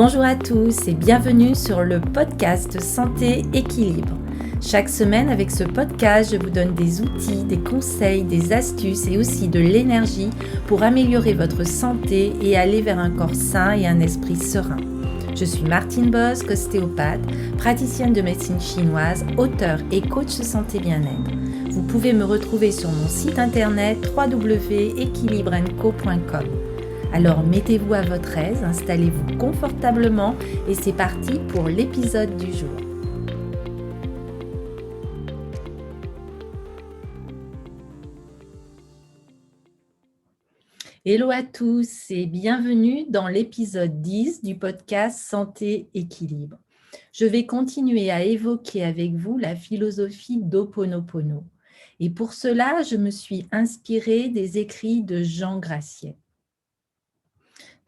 Bonjour à tous et bienvenue sur le podcast Santé Équilibre. Chaque semaine avec ce podcast, je vous donne des outils, des conseils, des astuces et aussi de l'énergie pour améliorer votre santé et aller vers un corps sain et un esprit serein. Je suis Martine Bosc, ostéopathe, praticienne de médecine chinoise, auteure et coach santé bien-être. Vous pouvez me retrouver sur mon site internet www.equilibrenco.com. Alors mettez-vous à votre aise, installez-vous confortablement et c'est parti pour l'épisode du jour. Hello à tous et bienvenue dans l'épisode 10 du podcast Santé Équilibre. Je vais continuer à évoquer avec vous la philosophie d'Ho'oponopono. Et pour cela, je me suis inspirée des écrits de Jean Graciet.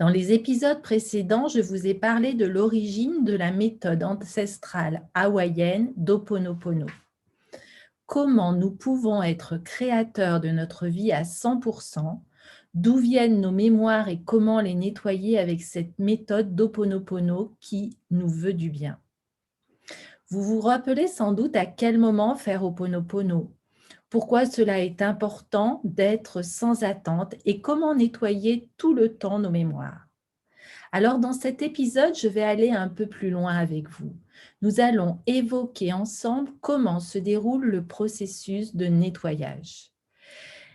Dans les épisodes précédents, je vous ai parlé de l'origine de la méthode ancestrale hawaïenne d'Ho'oponopono. Comment nous pouvons être créateurs de notre vie à 100%, d'où viennent nos mémoires et comment les nettoyer avec cette méthode d'Ho'oponopono qui nous veut du bien. Vous vous rappelez sans doute à quel moment faire Ho'oponopono, pourquoi cela est important d'être sans attente et comment nettoyer tout le temps nos mémoires. Alors, dans cet épisode, je vais aller un peu plus loin avec vous. Nous allons évoquer ensemble comment se déroule le processus de nettoyage.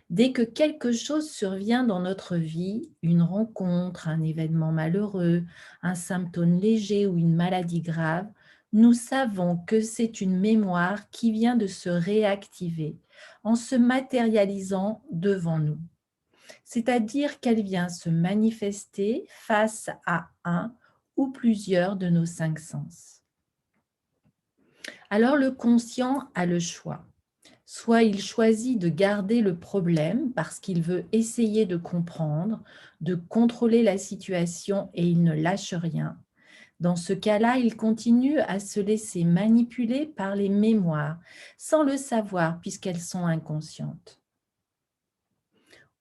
Dès que quelque chose survient dans notre vie, une rencontre, un événement malheureux, un symptôme léger ou une maladie grave, nous savons que c'est une mémoire qui vient de se réactiver en se matérialisant devant nous. C'est-à-dire qu'elle vient se manifester face à un ou plusieurs de nos 5 sens. Alors le conscient a le choix. Soit il choisit de garder le problème parce qu'il veut essayer de comprendre, de contrôler la situation et il ne lâche rien. Dans ce cas-là, il continue à se laisser manipuler par les mémoires sans le savoir puisqu'elles sont inconscientes.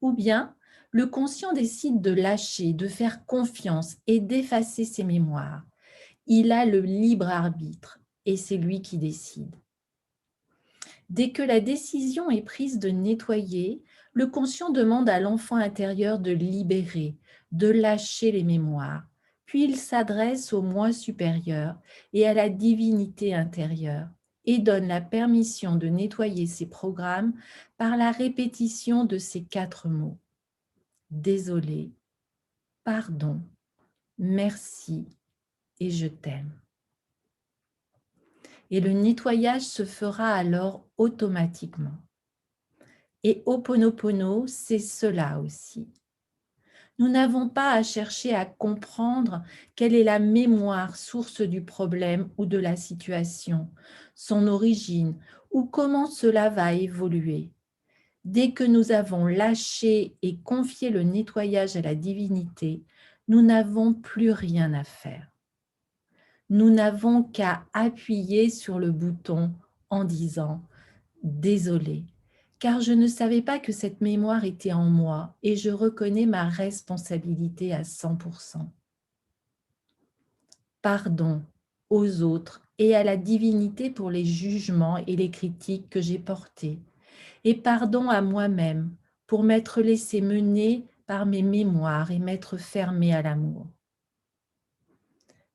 Ou bien, le conscient décide de lâcher, de faire confiance et d'effacer ses mémoires. Il a le libre arbitre et c'est lui qui décide. Dès que la décision est prise de nettoyer, le conscient demande à l'enfant intérieur de libérer, de lâcher les mémoires. Puis il s'adresse au moi supérieur et à la divinité intérieure et donne la permission de nettoyer ses programmes par la répétition de ces 4 mots. Désolé, pardon, merci et je t'aime. Et le nettoyage se fera alors automatiquement. Et Ho'oponopono, c'est cela aussi. Nous n'avons pas à chercher à comprendre quelle est la mémoire source du problème ou de la situation, son origine ou comment cela va évoluer. Dès que nous avons lâché et confié le nettoyage à la divinité, nous n'avons plus rien à faire. Nous n'avons qu'à appuyer sur le bouton en disant « Désolé ». Car je ne savais pas que cette mémoire était en moi et je reconnais ma responsabilité à 100%. Pardon aux autres et à la divinité pour les jugements et les critiques que j'ai portés. Et pardon à moi-même pour m'être laissé mener par mes mémoires et m'être fermée à l'amour.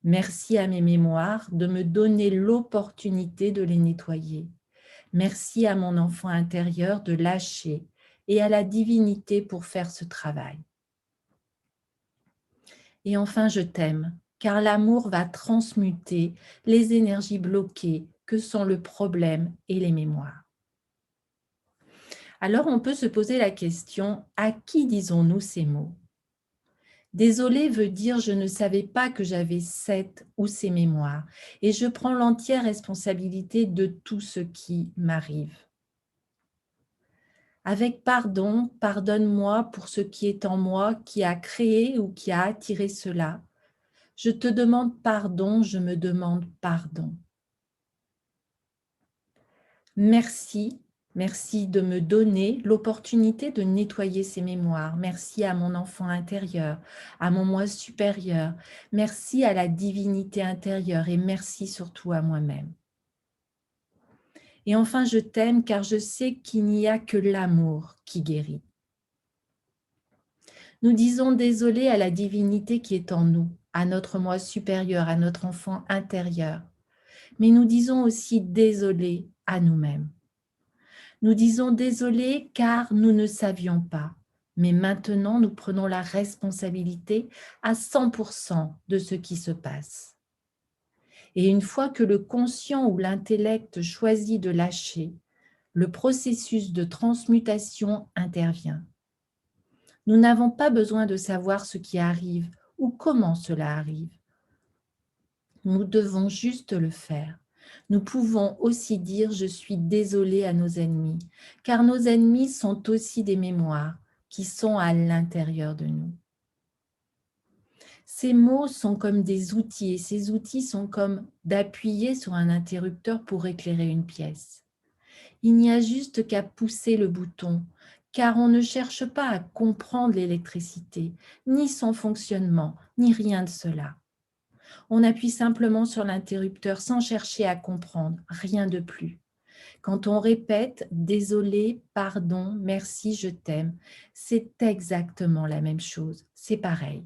Merci à mes mémoires de me donner l'opportunité de les nettoyer. Merci à mon enfant intérieur de lâcher et à la divinité pour faire ce travail. Et enfin, je t'aime, car l'amour va transmuter les énergies bloquées que sont le problème et les mémoires. Alors, on peut se poser la question, à qui disons-nous ces mots ? Désolé veut dire je ne savais pas que j'avais cette ou ces mémoires et je prends l'entière responsabilité de tout ce qui m'arrive. Avec pardon, pardonne-moi pour ce qui est en moi qui a créé ou qui a attiré cela. Je te demande pardon, je me demande pardon. Merci Merci de me donner l'opportunité de nettoyer ces mémoires. Merci à mon enfant intérieur, à mon moi supérieur. Merci à la divinité intérieure et merci surtout à moi-même. Et enfin, je t'aime car je sais qu'il n'y a que l'amour qui guérit. Nous disons désolé à la divinité qui est en nous, à notre moi supérieur, à notre enfant intérieur. Mais nous disons aussi désolé à nous-mêmes. Nous disons désolé car nous ne savions pas. Mais maintenant, nous prenons la responsabilité à 100% de ce qui se passe. Et une fois que le conscient ou l'intellect choisit de lâcher, le processus de transmutation intervient. Nous n'avons pas besoin de savoir ce qui arrive ou comment cela arrive. Nous devons juste le faire. Nous pouvons aussi dire « je suis désolé » à nos ennemis, car nos ennemis sont aussi des mémoires qui sont à l'intérieur de nous. Ces mots sont comme des outils et ces outils sont comme d'appuyer sur un interrupteur pour éclairer une pièce. Il n'y a juste qu'à pousser le bouton, car on ne cherche pas à comprendre l'électricité, ni son fonctionnement, ni rien de cela. On appuie simplement sur l'interrupteur sans chercher à comprendre, rien de plus. Quand on répète « désolé, pardon, merci, je t'aime », c'est exactement la même chose, c'est pareil.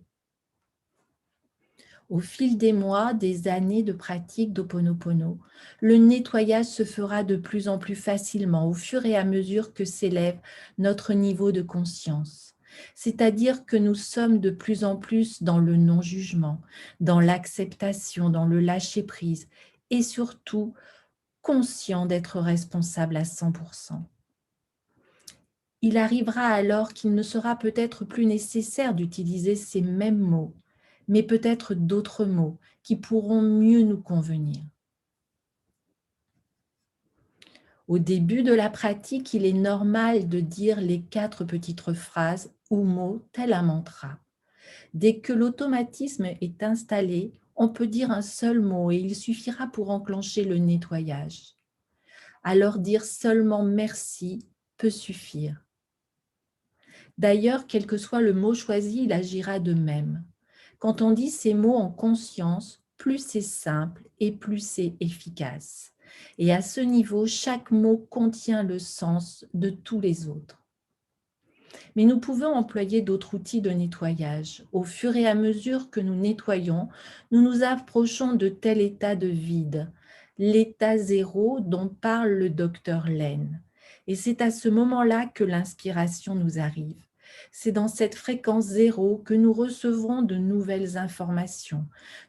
Au fil des mois, des années de pratique d'Ho'oponopono, le nettoyage se fera de plus en plus facilement au fur et à mesure que s'élève notre niveau de conscience. C'est-à-dire que nous sommes de plus en plus dans le non-jugement, dans l'acceptation, dans le lâcher-prise et surtout conscients d'être responsables à 100%. Il arrivera alors qu'il ne sera peut-être plus nécessaire d'utiliser ces mêmes mots, mais peut-être d'autres mots qui pourront mieux nous convenir. Au début de la pratique, il est normal de dire les 4 petites phrases ou mots tel un mantra. Dès que l'automatisme est installé, on peut dire un seul mot et il suffira pour enclencher le nettoyage. Alors dire seulement merci peut suffire. D'ailleurs, quel que soit le mot choisi, il agira de même. Quand on dit ces mots en conscience, plus c'est simple et plus c'est efficace. Et à ce niveau, chaque mot contient le sens de tous les autres. Mais nous pouvons employer d'autres outils de nettoyage. Au fur et à mesure que nous nettoyons, nous nous approchons de tel état de vide, l'état zéro dont parle le docteur Len. Et c'est à ce moment-là que l'inspiration nous arrive. C'est dans cette fréquence zéro que nous recevrons de nouvelles informations,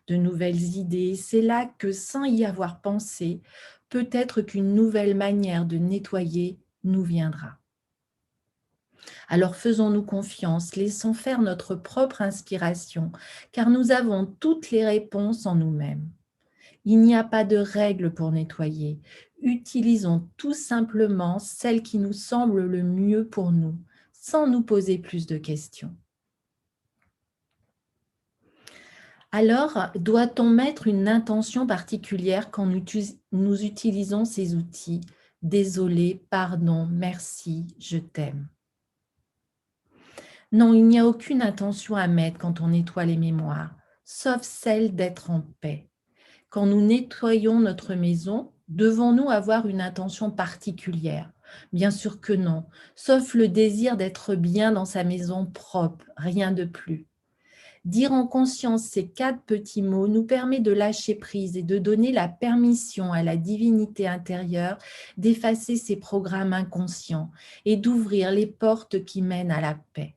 de nouvelles idées. C'est là que, sans y avoir pensé, peut-être qu'une nouvelle manière de nettoyer nous viendra. Alors faisons-nous confiance, laissons faire notre propre inspiration, car nous avons toutes les réponses en nous-mêmes. Il n'y a pas de règle pour nettoyer. Utilisons tout simplement celle qui nous semble le mieux pour nous, sans nous poser plus de questions. Alors, doit-on mettre une intention particulière quand nous utilisons ces outils? Désolé, pardon, merci, je t'aime. Non, il n'y a aucune intention à mettre quand on nettoie les mémoires, sauf celle d'être en paix. Quand nous nettoyons notre maison, devons-nous avoir une intention particulière? Bien sûr que non, sauf le désir d'être bien dans sa maison propre, rien de plus. Dire en conscience ces 4 petits mots nous permet de lâcher prise et de donner la permission à la divinité intérieure d'effacer ses programmes inconscients et d'ouvrir les portes qui mènent à la paix.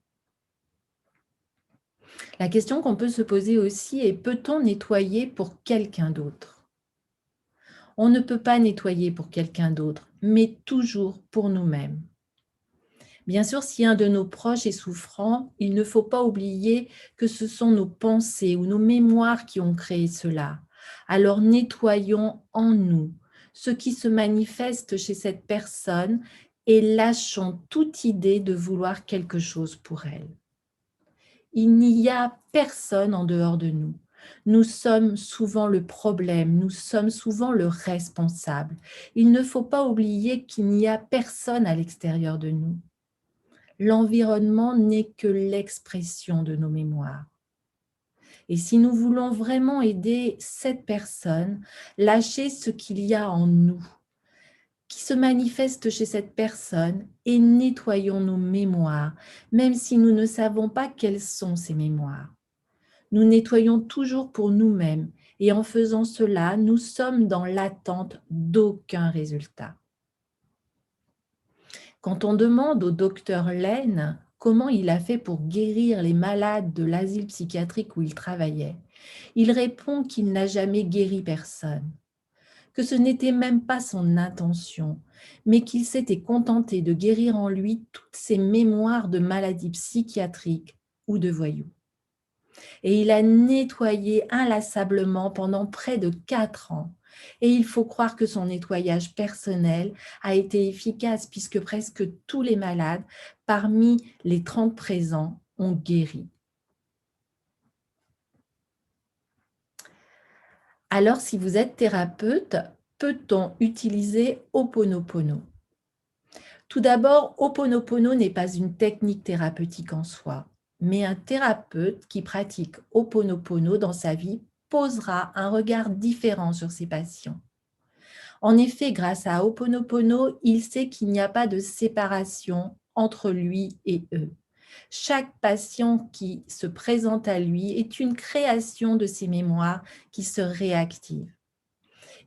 La question qu'on peut se poser aussi est: peut-on nettoyer pour quelqu'un d'autre? On ne peut pas nettoyer pour quelqu'un d'autre, mais toujours pour nous-mêmes. Bien sûr, si un de nos proches est souffrant, il ne faut pas oublier que ce sont nos pensées ou nos mémoires qui ont créé cela. Alors nettoyons en nous ce qui se manifeste chez cette personne et lâchons toute idée de vouloir quelque chose pour elle. Il n'y a personne en dehors de nous. Nous sommes souvent le problème, nous sommes souvent le responsable. Il ne faut pas oublier qu'il n'y a personne à l'extérieur de nous. L'environnement n'est que l'expression de nos mémoires. Et si nous voulons vraiment aider cette personne, lâcher ce qu'il y a en nous, qui se manifeste chez cette personne, et nettoyons nos mémoires, même si nous ne savons pas quelles sont ces mémoires. Nous nettoyons toujours pour nous-mêmes, et en faisant cela, nous sommes dans l'attente d'aucun résultat. Quand on demande au docteur Lane comment il a fait pour guérir les malades de l'asile psychiatrique où il travaillait, il répond qu'il n'a jamais guéri personne, que ce n'était même pas son intention, mais qu'il s'était contenté de guérir en lui toutes ses mémoires de maladies psychiatriques ou de voyous. Et il a nettoyé inlassablement pendant près de 4 ans. Et il faut croire que son nettoyage personnel a été efficace puisque presque tous les malades, parmi les 30 présents, ont guéri. Alors, si vous êtes thérapeute, peut-on utiliser Ho'oponopono? Tout d'abord, Ho'oponopono n'est pas une technique thérapeutique en soi, mais un thérapeute qui pratique Ho'oponopono dans sa vie posera un regard différent sur ses patients. En effet, grâce à Ho'oponopono, il sait qu'il n'y a pas de séparation entre lui et eux. Chaque patient qui se présente à lui est une création de ses mémoires qui se réactivent.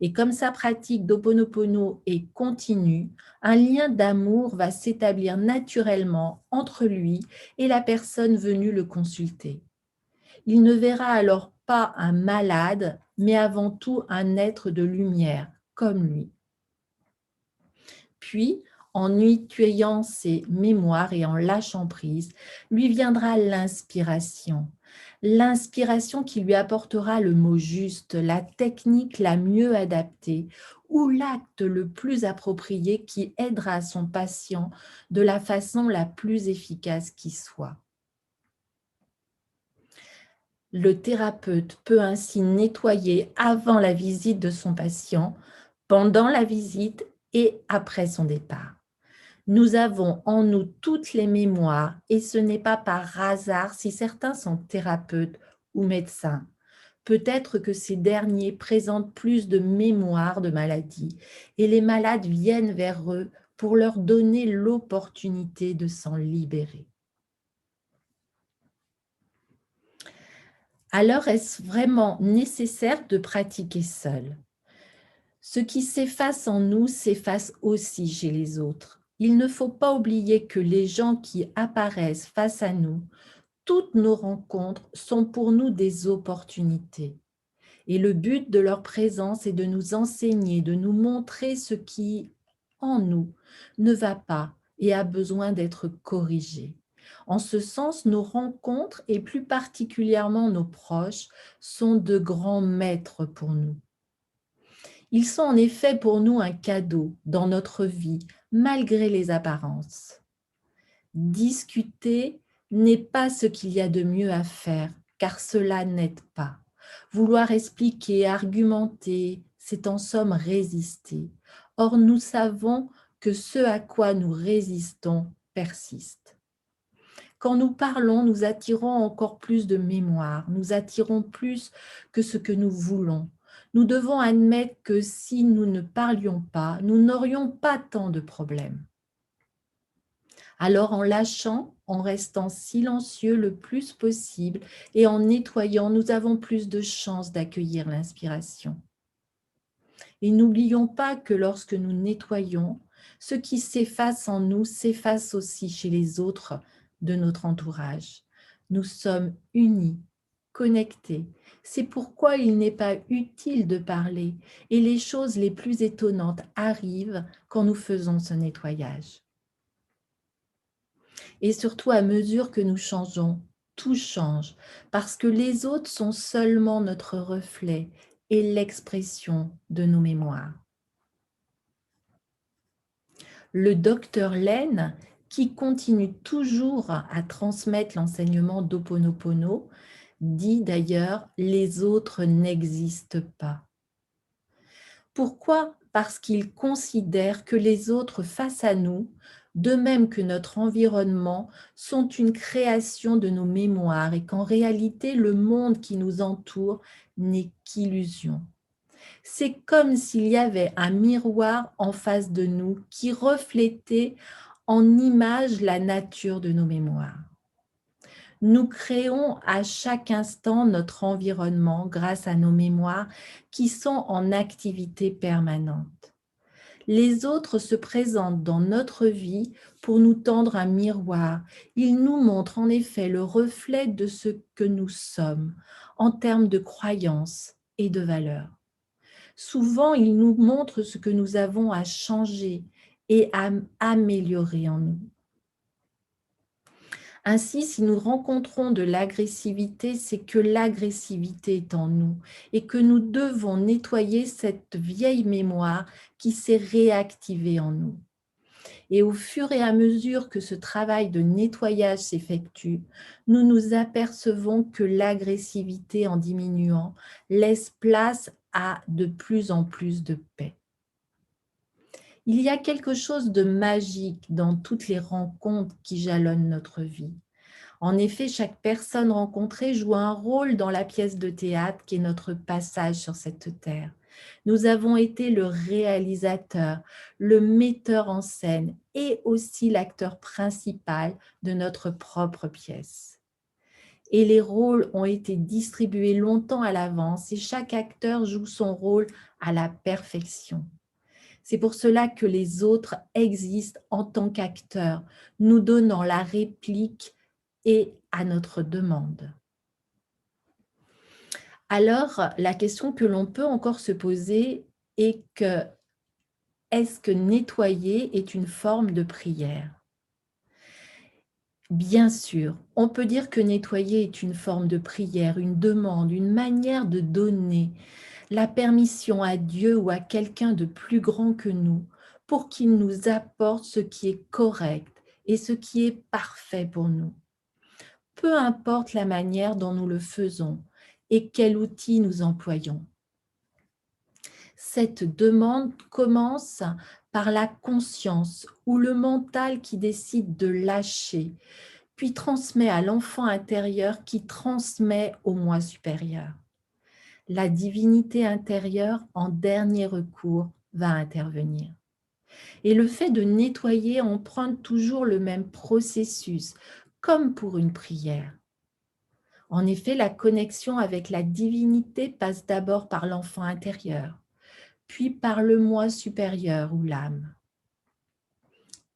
Et comme sa pratique d'Ho'oponopono est continue, un lien d'amour va s'établir naturellement entre lui et la personne venue le consulter. Il ne verra alors pas un malade, mais avant tout un être de lumière, comme lui. Puis, en nettoyant ses mémoires et en lâchant prise, lui viendra l'inspiration. L'inspiration qui lui apportera le mot juste, la technique la mieux adaptée ou l'acte le plus approprié qui aidera son patient de la façon la plus efficace qui soit. Le thérapeute peut ainsi nettoyer avant la visite de son patient, pendant la visite et après son départ. Nous avons en nous toutes les mémoires et ce n'est pas par hasard si certains sont thérapeutes ou médecins. Peut-être que ces derniers présentent plus de mémoires de maladies et les malades viennent vers eux pour leur donner l'opportunité de s'en libérer. Alors, est-ce vraiment nécessaire de pratiquer seul? Ce qui s'efface en nous s'efface aussi chez les autres. Il ne faut pas oublier que les gens qui apparaissent face à nous, toutes nos rencontres sont pour nous des opportunités. Et le but de leur présence est de nous enseigner, de nous montrer ce qui, en nous, ne va pas et a besoin d'être corrigé. En ce sens, nos rencontres, et plus particulièrement nos proches, sont de grands maîtres pour nous. Ils sont en effet pour nous un cadeau dans notre vie, malgré les apparences. Discuter n'est pas ce qu'il y a de mieux à faire, car cela n'aide pas. Vouloir expliquer, argumenter, c'est en somme résister. Or, nous savons que ce à quoi nous résistons persiste. Quand nous parlons, nous attirons encore plus de mémoire, nous attirons plus que ce que nous voulons. Nous devons admettre que si nous ne parlions pas, nous n'aurions pas tant de problèmes. Alors en lâchant, en restant silencieux le plus possible et en nettoyant, nous avons plus de chances d'accueillir l'inspiration. Et n'oublions pas que lorsque nous nettoyons, ce qui s'efface en nous s'efface aussi chez les autres de notre entourage. Nous sommes unis, connectés. C'est pourquoi il n'est pas utile de parler et les choses les plus étonnantes arrivent quand nous faisons ce nettoyage. Et surtout, à mesure que nous changeons, tout change, parce que les autres sont seulement notre reflet et l'expression de nos mémoires. Le docteur Lane, qui continue toujours à transmettre l'enseignement d'Ho'oponopono, dit d'ailleurs « les autres n'existent pas ». Pourquoi ? Parce qu'il considère que les autres face à nous, de même que notre environnement, sont une création de nos mémoires et qu'en réalité, le monde qui nous entoure n'est qu'illusion. C'est comme s'il y avait un miroir en face de nous qui reflétait en image la nature de nos mémoires. Nous créons à chaque instant notre environnement grâce à nos mémoires qui sont en activité permanente. Les autres se présentent dans notre vie pour nous tendre un miroir. Ils nous montrent en effet le reflet de ce que nous sommes en termes de croyances et de valeurs. Souvent, ils nous montrent ce que nous avons à changer et à améliorer en nous. Ainsi, si nous rencontrons de l'agressivité, c'est que l'agressivité est en nous et que nous devons nettoyer cette vieille mémoire qui s'est réactivée en nous. Et au fur et à mesure que ce travail de nettoyage s'effectue, nous nous apercevons que l'agressivité, en diminuant, laisse place à de plus en plus de paix. Il y a quelque chose de magique dans toutes les rencontres qui jalonnent notre vie. En effet, chaque personne rencontrée joue un rôle dans la pièce de théâtre qui est notre passage sur cette terre. Nous avons été le réalisateur, le metteur en scène et aussi l'acteur principal de notre propre pièce. Et les rôles ont été distribués longtemps à l'avance et chaque acteur joue son rôle à la perfection. C'est pour cela que les autres existent en tant qu'acteurs, nous donnant la réplique et à notre demande. Alors, la question que l'on peut encore se poser est que est-ce que nettoyer est une forme de prière ? Bien sûr, on peut dire que nettoyer est une forme de prière, une demande, une manière de donner la permission à Dieu ou à quelqu'un de plus grand que nous pour qu'il nous apporte ce qui est correct et ce qui est parfait pour nous. Peu importe la manière dont nous le faisons et quel outil nous employons. Cette demande commence par la conscience ou le mental qui décide de lâcher, puis transmet à l'enfant intérieur qui transmet au moi supérieur. La divinité intérieure, en dernier recours, va intervenir. Et le fait de nettoyer emprunte toujours le même processus, comme pour une prière. En effet, la connexion avec la divinité passe d'abord par l'enfant intérieur, puis par le moi supérieur ou l'âme.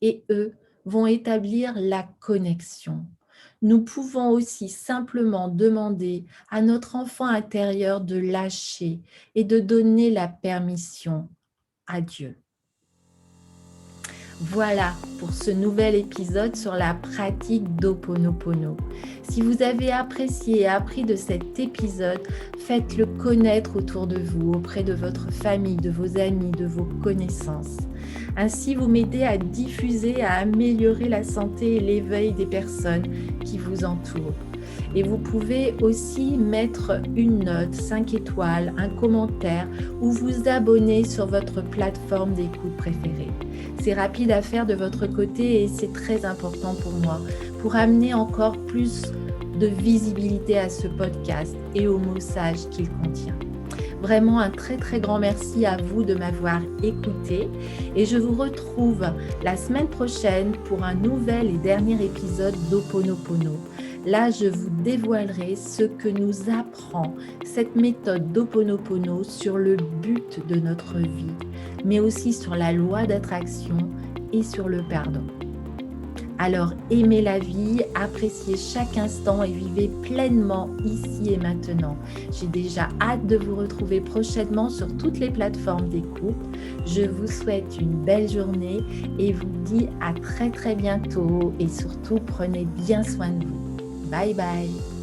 Et eux vont établir la connexion. Nous pouvons aussi simplement demander à notre enfant intérieur de lâcher et de donner la permission à Dieu. Voilà pour ce nouvel épisode sur la pratique d'Ho'oponopono. Si vous avez apprécié et appris de cet épisode, faites-le connaître autour de vous, auprès de votre famille, de vos amis, de vos connaissances. Ainsi, vous m'aidez à diffuser, à améliorer la santé et l'éveil des personnes qui vous entourent. Et vous pouvez aussi mettre une note, 5 étoiles, un commentaire ou vous abonner sur votre plateforme d'écoute préférée. C'est rapide à faire de votre côté et c'est très important pour moi, pour amener encore plus de visibilité à ce podcast et au message qu'il contient. Vraiment un très très grand merci à vous de m'avoir écouté et je vous retrouve la semaine prochaine pour un nouvel et dernier épisode d'Ho'oponopono. Là, je vous dévoilerai ce que nous apprend cette méthode d'Ho'oponopono sur le but de notre vie, mais aussi sur la loi d'attraction et sur le pardon. Alors, aimez la vie, appréciez chaque instant et vivez pleinement ici et maintenant. J'ai déjà hâte de vous retrouver prochainement sur toutes les plateformes d'écoute. Je vous souhaite une belle journée et vous dis à très très bientôt et surtout prenez bien soin de vous. Bye bye.